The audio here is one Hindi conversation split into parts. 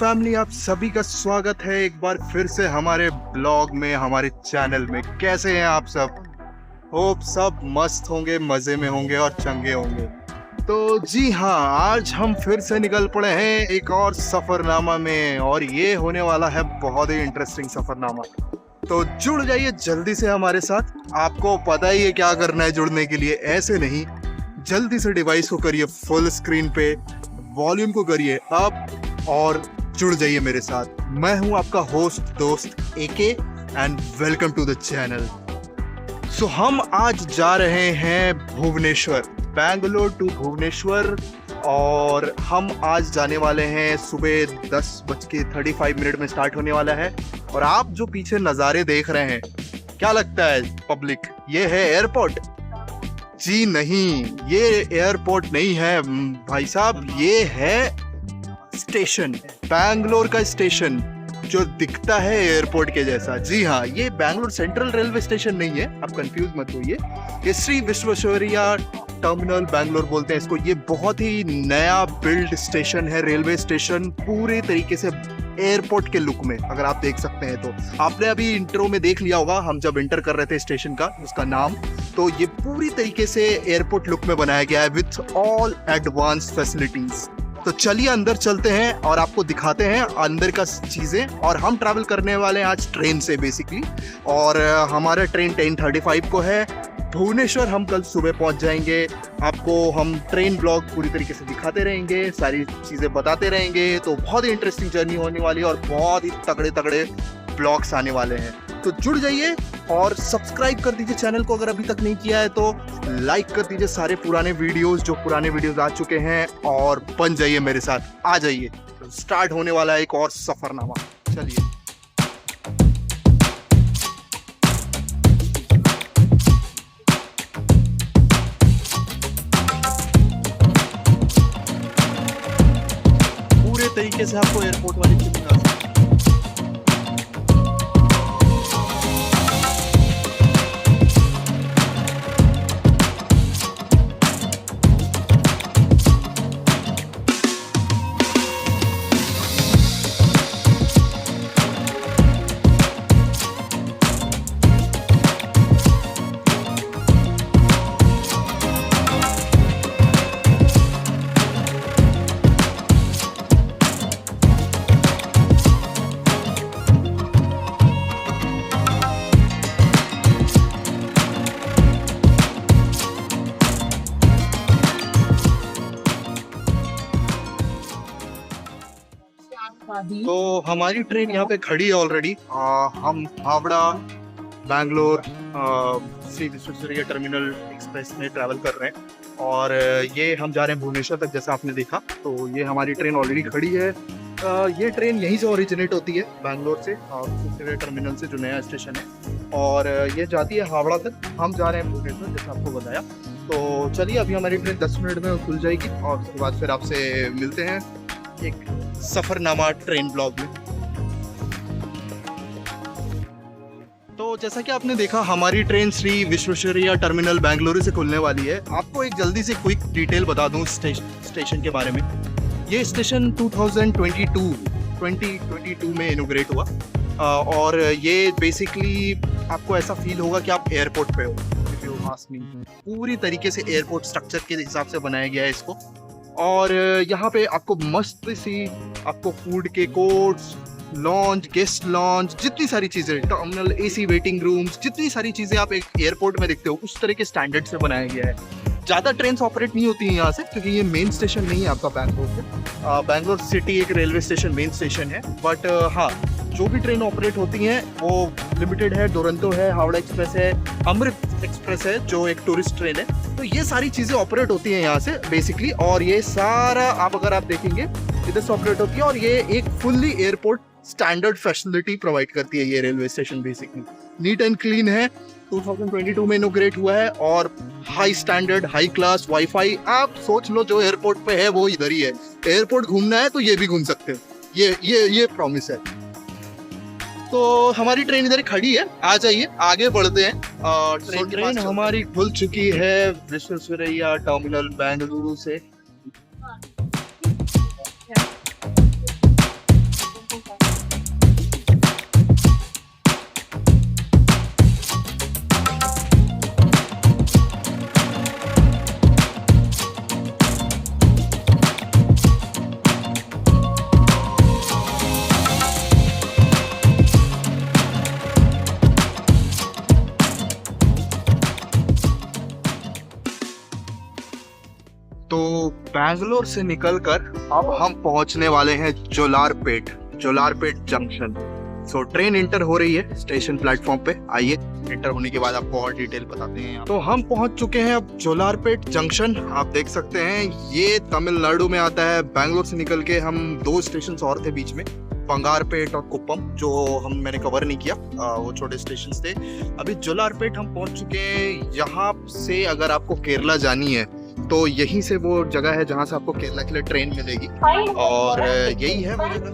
फैमिली, आप सभी का स्वागत है एक बार फिर से हमारे ब्लॉग में, हमारे चैनल में। कैसे हैं आप सब? होप सब मस्त होंगे, मज़े में होंगे और चंगे होंगे। तो जी हाँ, आज हम फिर से निकल पड़े हैं एक और सफ़रनामा में, और ये होने वाला है बहुत ही इंटरेस्टिंग सफ़रनामा। तो जुड़ जाइए जल्दी से हमारे साथ। आपको पता ही है क्या करना है जुड़ने के लिए। ऐसे नहीं, जल्दी से डिवाइस को करिए फुल स्क्रीन पे, वॉल्यूम को करिए अप और जुड़ जाइए मेरे साथ। मैं हूं आपका होस्ट दोस्त AK and welcome to the channel. So हम आज जा रहे हैं भुवनेश्वर, बैंगलोर टू भुवनेश्वर, और हम आज जाने वाले हैं सुबह 10:35 में स्टार्ट होने वाला है। और आप जो पीछे नज़ारे देख रहे हैं, क्या लगता है पब्लिक, ये है एयरपोर्ट? जी नहीं, ये एयरपोर्ट नहीं है भाई साहब, ये है स्टेशन, बैंगलोर का स्टेशन जो दिखता है एयरपोर्ट के जैसा। जी हाँ, ये बैंगलोर सेंट्रल रेलवे स्टेशन नहीं है, आप कंफ्यूज मत होइए। ये श्री विश्वेश्वरैया टर्मिनल बैंगलोर बोलते हैं इसको। ये बहुत ही नया बिल्ड स्टेशन है, रेलवे स्टेशन, पूरे तरीके से एयरपोर्ट के लुक में। अगर आप देख सकते हैं तो आपने अभी इंट्रो में देख लिया होगा, हम जब इंटर कर रहे थे स्टेशन का, उसका नाम। तो ये पूरी तरीके से एयरपोर्ट लुक में बनाया गया है विथ ऑल एडवांस फैसिलिटीज। तो चलिए अंदर चलते हैं और आपको दिखाते हैं अंदर का चीज़ें। और हम ट्रैवल करने वाले हैं आज ट्रेन से बेसिकली, और हमारा ट्रेन 10:35 को है। भुवनेश्वर हम कल सुबह पहुंच जाएंगे। आपको हम ट्रेन ब्लॉग पूरी तरीके से दिखाते रहेंगे, सारी चीज़ें बताते रहेंगे। तो बहुत ही इंटरेस्टिंग जर्नी होने वाली है और बहुत ही तगड़े तगड़े ब्लॉग्स आने वाले हैं। तो जुड़ जाइए और सब्सक्राइब कर दीजिए चैनल को अगर अभी तक नहीं किया है तो। लाइक कर दीजिए सारे पुराने वीडियोस आ चुके हैं, और बन जाइए मेरे साथ, आ जाइए। तो स्टार्ट होने वाला है एक और सफरनामा। चलिए। पूरे तरीके से आपको एयरपोर्ट वाली फीलिंग आ सकती है। तो हमारी ट्रेन यहाँ पे खड़ी है ऑलरेडी। हम हावड़ा बैंगलोर श्री विश्वेश्वरैया टर्मिनल एक्सप्रेस में ट्रैवल कर रहे हैं, और ये हम जा रहे हैं भुवनेश्वर तक, जैसा आपने देखा। तो ये हमारी ट्रेन ऑलरेडी खड़ी है। ये ट्रेन यहीं से ओरिजिनेट होती है, बैंगलोर से, विश्वेश्वरैया टर्मिनल से, जो नया स्टेशन है, और ये जाती है हावड़ा तक। हम जा रहे हैं भुवनेश्वर, जैसा आपको बताया। तो चलिए, अभी हमारी ट्रेन 10 मिनट में खुल जाएगी, और उसके बाद फिर आपसे मिलते हैं एक सफरनामा ट्रेन ब्लॉग में। तो जैसा कि आपने देखा, हमारी ट्रेन श्री विश्वेश्वरैया टर्मिनल बेंगलुरु से खुलने वाली है। आपको एक जल्दी से क्विक डिटेल बता दूं स्टेशन के बारे में। ये स्टेशन 2022 में इनोग्रेट हुआ, और ये बेसिकली आपको ऐसा फील होगा कि आप एयरपोर्ट पे हो। पूरी तरीके से एयरपोर्ट स्ट्रक्चर के हिसाब से बनाया गया है इसको। और यहाँ पे आपको मस्त सी आपको फूड के कोर्ट्स, लॉन्च, गेस्ट लॉन्च, जितनी सारी चीज़ें, टर्मिनल एसी वेटिंग रूम्स, जितनी सारी चीज़ें आप एक एयरपोर्ट में देखते हो, उस तरह के स्टैंडर्ड से बनाया गया है। ज़्यादा ट्रेन ऑपरेट नहीं होती हैं यहाँ से, क्योंकि ये मेन स्टेशन नहीं है आपका बैंगलोर से। बैंगलोर सिटी एक रेलवे स्टेशन मेन स्टेशन है, बट हाँ, जो भी ट्रेन ऑपरेट होती हैं वो लिमिटेड है। दुरंतो है, हावड़ा एक्सप्रेस है, अमृत एक्सप्रेस है जो एक टूरिस्ट ट्रेन है। तो ये सारी चीज़ें ऑपरेट होती हैं यहाँ से बेसिकली, और ये सारा अगर आप देखेंगे इधर से ऑपरेट होती है। और ये एक fully airport standard facility provide करती है ये railway station. Basically neat and clean है, 2022 में इनोग्रेट हुआ है, और high standard, high class wifi. आप सोच लो, जो एयरपोर्ट पे है वो इधर ही है। एयरपोर्ट घूमना है तो ये भी घूम सकते हो, ये प्रॉमिस है। तो हमारी ट्रेन इधर खड़ी है, आ जाइए आगे बढ़ते हैं। ट्रेन हमारी खुल चुकी है विश्वेश्वरैया टर्मिनल बेंगलुरु से। तो बैंगलोर से निकलकर अब हम पहुंचने वाले हैं Jolarpet junction. So train inter हो रही है स्टेशन प्लेटफॉर्म पे। आइए, इंटर होने के बाद आपको और डिटेल बताते हैं। तो हम पहुंच चुके हैं अब जोलारपेट जंक्शन। आप देख सकते हैं ये तमिलनाडु में आता है। बैंगलोर से निकल के हम 2 स्टेशन और थे बीच में, बंगारपेट और कुप्पम, जो मैंने कवर नहीं किया। वो छोटे स्टेशन थे। अभी जोलारपेट हम पहुंच चुके हैं। यहाँ से अगर आपको केरला जानी है तो यहीं से वो जगह है जहाँ से आपको केरला के लिए ट्रेन मिलेगी, और यही है वो जगह।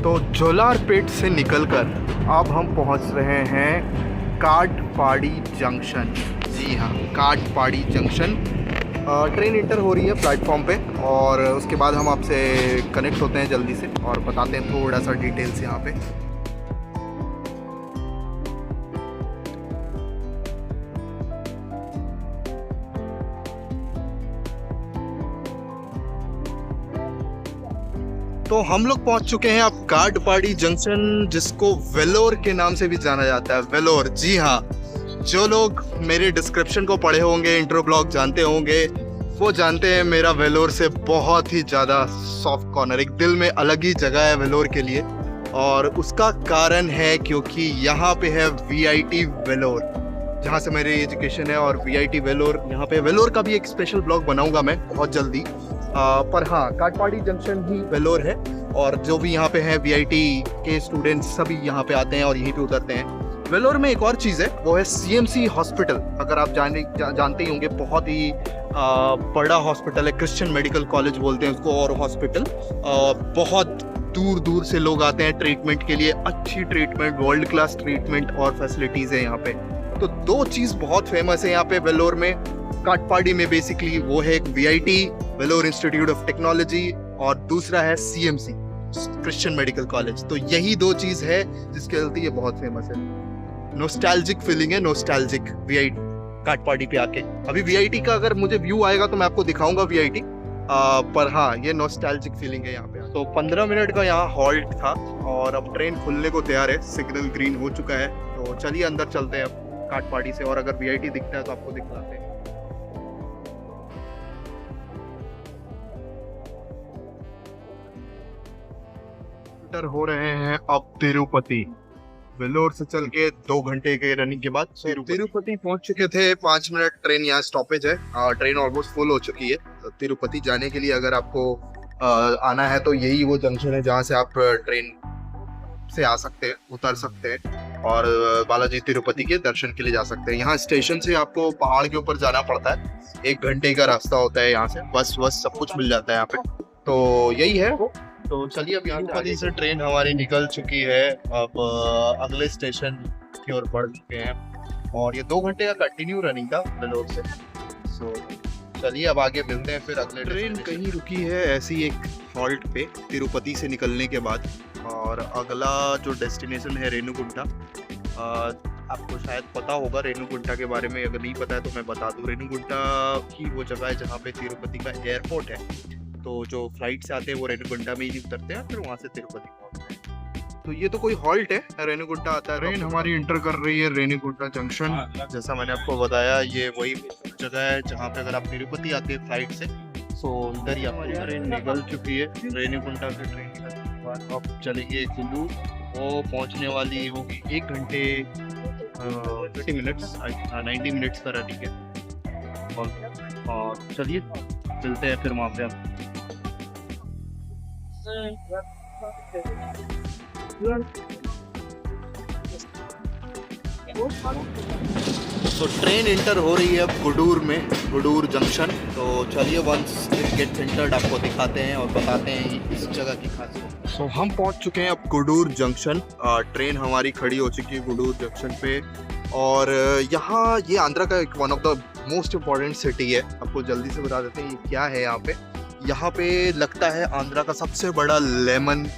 तो जोलारपेट से निकलकर अब हम पहुंच रहे हैं काटपाड़ी जंक्शन। जी हाँ, काटपाड़ी जंक्शन। ट्रेन इंटर हो रही है प्लेटफॉर्म पे, और उसके बाद हम आपसे कनेक्ट होते हैं जल्दी से और बताते हैं थोड़ा सा डिटेल्स यहाँ पे। तो हम लोग पहुंच चुके हैं अब काटपाड़ी जंक्शन, जिसको वेलोर के नाम से भी जाना जाता है। वेलोर, जी हाँ, जो लोग मेरे डिस्क्रिप्शन को पढ़े होंगे, इंट्रो ब्लॉग जानते होंगे, वो जानते हैं मेरा वेलोर से बहुत ही ज़्यादा सॉफ्ट कॉर्नर, एक दिल में अलग ही जगह है वेलोर के लिए। और उसका कारण है क्योंकि यहाँ पे है VIT वेलोर, जहाँ से मेरी एजुकेशन है, और VIT वेलोर यहाँ पे। वेलोर का भी एक स्पेशल ब्लॉग बनाऊंगा मैं बहुत जल्दी। पर हाँ, काटपाड़ी जंक्शन ही वेलोर है, और जो भी यहाँ पे है VIT के स्टूडेंट्स सभी यहाँ पे आते हैं और यहीं पे उतरते हैं। वेलोर में एक और चीज़ है, वो है CMC हॉस्पिटल। अगर आप जानते ही होंगे, बहुत ही बड़ा हॉस्पिटल है, क्रिश्चियन मेडिकल कॉलेज बोलते हैं उसको, और हॉस्पिटल। बहुत दूर दूर से लोग आते हैं ट्रीटमेंट के लिए। अच्छी ट्रीटमेंट, वर्ल्ड क्लास ट्रीटमेंट और फैसिलिटीज़ है यहाँ पे। तो 2 चीज़ बहुत फेमस है यहाँ पे वेलोर में, काटपाड़ी में। बेसिकली वो है एक VIT Vellore institute of technology, और दूसरा है CMC क्रिश्चियन मेडिकल कॉलेज। तो यही 2 चीज़ है जिसके चलते ये बहुत फेमस है। नोस्टैल्जिक फीलिंग है, नोस्टैल्जिक VIT काटपाड़ी पे आके। अभी VIT का अगर मुझे व्यू आएगा तो मैं आपको दिखाऊंगा VIT। पर हाँ, ये नोस्टैल्जिक फीलिंग है यहाँ पे। तो 15 मिनट का यहाँ हॉल्ट था, और अब ट्रेन खुलने को तैयार है। सिग्नल ग्रीन हो चुका है। तो चलिए अंदर चलते हैं अब काटपाड़ी से, और अगर VIT दिखता है तो आपको दिखलाते हैं। हो रहे हैं अब तिरुपति। वेलोर से चल के 2 घंटे के रनिंग के बाद तिरुपति पहुंच चुके थे। 5 मिनट ट्रेन यहाँ स्टॉपेज है। ट्रेन ऑलमोस्ट फुल हो चुकी है। तिरुपति जाने के लिए अगर आपको आना है तो यही वो जंक्शन है जहाँ से आप ट्रेन से आ सकते हैं, उतर सकते हैं, और बालाजी तिरुपति के दर्शन के लिए जा सकते हैं। यहाँ स्टेशन से आपको पहाड़ के ऊपर जाना पड़ता है। 1 घंटे का रास्ता होता है यहाँ से। बस सब कुछ मिल जाता है यहाँ पे। तो यही है वो। तो चलिए, अब यहाँ तिरुपति से ट्रेन हमारी निकल चुकी है। अब अगले स्टेशन की ओर बढ़ चुके हैं, और ये 2 घंटे का कंटिन्यू रनिंग था वेलोर से। सो चलिए अब आगे मिलते हैं फिर अगले। ट्रेन कहीं रुकी है ऐसी एक हॉल्ट पे तिरुपति से निकलने के बाद, और अगला जो डेस्टिनेशन है रेणुगुंटा। आपको शायद पता होगा रेणुगुंटा के बारे में, अगर नहीं पता है तो मैं बता दूं। रेणुगुंटा ही वो जगह है जहाँ पे तिरुपति का एयरपोर्ट है। तो जो फ्लाइट से आते हैं वो रेणुगुंटा में ही उतरते हैं, फिर वहाँ से तिरुपति पहुँचते हैं। तो ये तो कोई हॉल्ट है, रेणुगुंटा आता है। ट्रेन हमारी इंटर कर रही है रेणुगुंटा जंक्शन। जैसा मैंने आपको बताया, ये वही जगह है जहाँ पे अगर आप तिरुपति आते हैं फ्लाइट से, सो इधर ही आपकी ट्रेन निकल चुकी है। रेणुगुंटा से ट्रेन निकलने के बाद अब चलेंगे कुल्लू। वो पहुँचने वाली होगी 1 घंटे 30 मिनट्स, 90 मिनट्स का रनिंग है। और चलिए चलते हैं फिर वहाँ पे। आप तो ट्रेन इंटर हो रही है अब गुडूर में, गुडूर जंक्शन। तो चलिए वंस इट गेट्स एंटर्ड आपको दिखाते हैं और बताते हैं इस जगह की खासियत। सो हम पहुंच चुके हैं अब गुडूर जंक्शन। ट्रेन हमारी खड़ी हो चुकी है गुडूर जंक्शन पे, और यहाँ ये आंध्रा का एक one of the most important city है। आपको जल्दी से बता देते हैं ये क्या है यहाँ पे। यहाँ पे लगता है आंध्रा का सबसे बड़ा लेमन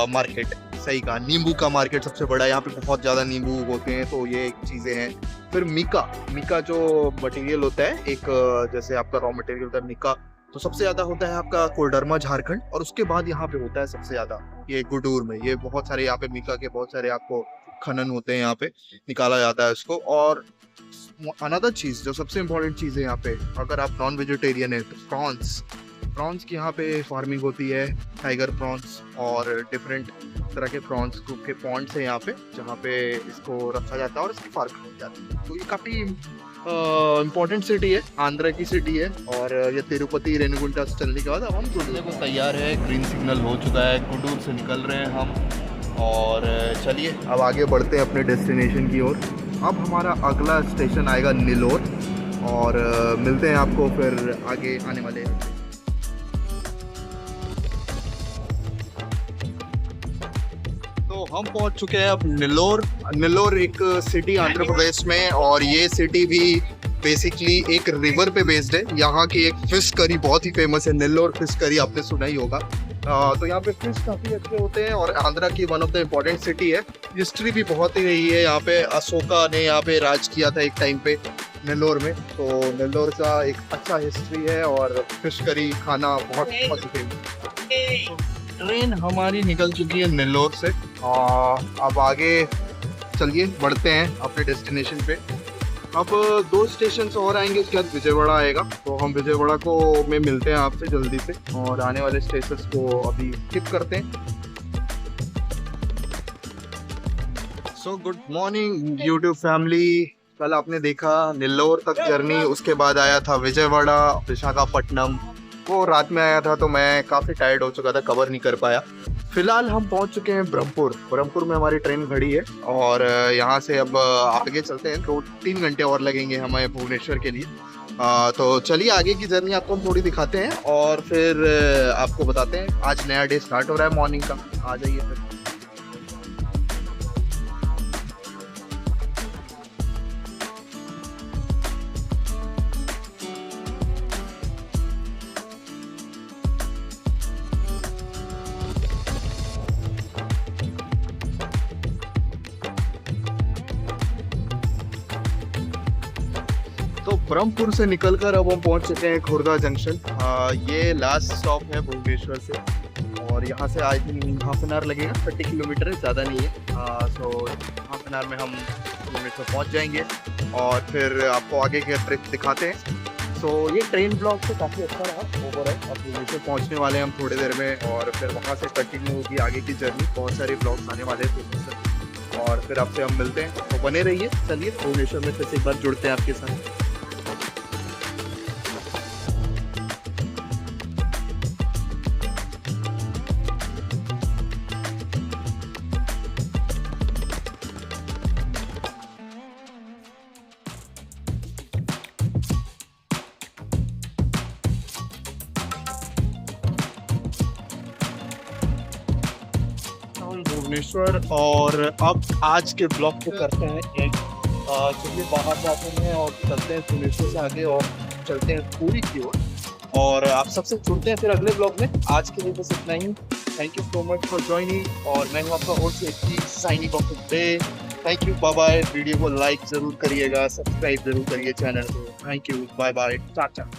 मार्केट। सही कहा, नींबू का मार्केट सबसे बड़ा है। यहाँ पे बहुत ज़्यादा नींबू होते हैं, तो ये एक चीज़ें हैं। फिर मिका जो मटेरियल होता है, एक जैसे आपका रॉ मटेरियल होता है मिका, तो सबसे ज़्यादा होता है आपका कोडरमा झारखंड, और उसके बाद यहाँ पे होता है सबसे ज़्यादा ये गुडूर में। ये बहुत सारे यहाँ पे मीका के बहुत सारे आपको खनन होते हैं, यहाँ पे निकाला जाता है इसको। और अनदर चीज जो सबसे इम्पोर्टेंट चीज है यहाँ पे, अगर आप नॉन वेजिटेरियन है तो प्रॉन्स की यहाँ पे फार्मिंग होती है, टाइगर प्रॉन्स और डिफरेंट तरह के प्रॉन्स के पॉन्ड्स है यहाँ पे, जहाँ पे इसको रखा जाता है और इसकी फार्मिंग की जाती है। तो ये काफी इम्पोर्टेंट सिटी है, आंध्र की सिटी है। और ये तिरुपति रेणुगुंटा से चलने के बाद अब हम गुडूर को तैयार है, ग्रीन सिग्नल हो चुका है, गुडूर से निकल रहे हैं हम। और चलिए अब आगे बढ़ते हैं अपने डेस्टिनेशन की ओर। अब हमारा अगला स्टेशन आएगा नेल्लोर, और मिलते हैं आपको फिर आगे आने वाले। तो हम पहुंच चुके हैं अब नेल्लोर। नेल्लोर एक सिटी आंध्र प्रदेश में, और ये सिटी भी बेसिकली एक रिवर पे बेस्ड है। यहाँ की एक फिश करी बहुत ही फेमस है, नेल्लोर फिश करी, आपने सुना ही होगा। तो यहाँ पे फिश काफ़ी अच्छे होते हैं, और आंध्रा की one of the important city है। हिस्ट्री भी बहुत ही रही है यहाँ पे, अशोका ने यहाँ पे राज किया था एक टाइम पे नेल्लोर में। तो नेल्लोर का एक अच्छा हिस्ट्री है, और फिश करी खाना बहुत फेमस। ट्रेन हमारी निकल चुकी है नेल्लोर से, अब आगे चलिए बढ़ते हैं अपने डेस्टिनेशन पे। अब 2 स्टेशन और आएंगे, उसके बाद विजयवाड़ा आएगा। तो हम विजयवाड़ा को में मिलते हैं आपसे जल्दी से, और आने वाले स्टेशन को अभी स्किप करते हैं। So good morning YouTube family. कल आपने देखा नेल्लोर तक जर्नी, उसके बाद आया था विजयवाड़ा, विशाखापट्टनम। वो रात में आया था तो मैं काफ़ी टायर्ड हो चुका था, कवर नहीं कर पाया। फिलहाल हम पहुंच चुके हैं ब्रह्मपुर में हमारी ट्रेन खड़ी है, और यहाँ से अब आगे चलते हैं। 2-3 घंटे और लगेंगे हमें भुवनेश्वर के लिए। तो चलिए आगे की जर्नी आपको हम थोड़ी दिखाते हैं, और फिर आपको बताते हैं। आज नया डे स्टार्ट हो रहा है मॉर्निंग का, आ जाइए फिर। तो ब्रह्मपुर से निकलकर अब हम पहुंच चुके हैं खुर्दा जंक्शन। ये लास्ट स्टॉप है भुवनेश्वर से, और यहाँ से I think half an hour लगेगा। 30 किलोमीटर है, ज़्यादा नहीं है। सो हाफ एन आवर में हम भुवनेश्वर पहुंच जाएंगे, और फिर आपको आगे के ट्रिप दिखाते हैं। सो ये ट्रेन ब्लॉक तो काफ़ी अच्छा रहा ओवरऑल। अब भुवनेश्वर पहुँचने वाले हैं हम थोड़ी देर में, और फिर वहाँ से कंटिन्यू होगी आगे की जर्नी। बहुत सारे ब्लॉग्स आने वाले हैं, और फिर आपसे हम मिलते हैं, तो बने रहिए। चलिए भुवनेश्वर में फिर से एक बार जुड़ते हैं आपके साथ। भुवनेश्वर, और अब आज के ब्लॉग को करते हैं एक। चलिए बाहर जाते हैं और चलते हैं भुवनेश्वर से आगे, और चलते हैं पूरी की ओर, और आप सबसे जुड़ते हैं फिर अगले ब्लॉग में। आज के लिए बस इतना ही। Thank you so much for joining, और मैं हूँ आपका host signing off day. Thank you, bye bye. Video को लाइक जरूर करिएगा, सब्सक्राइब जरूर करिए चैनल को। Thank you, bye bye, Tata.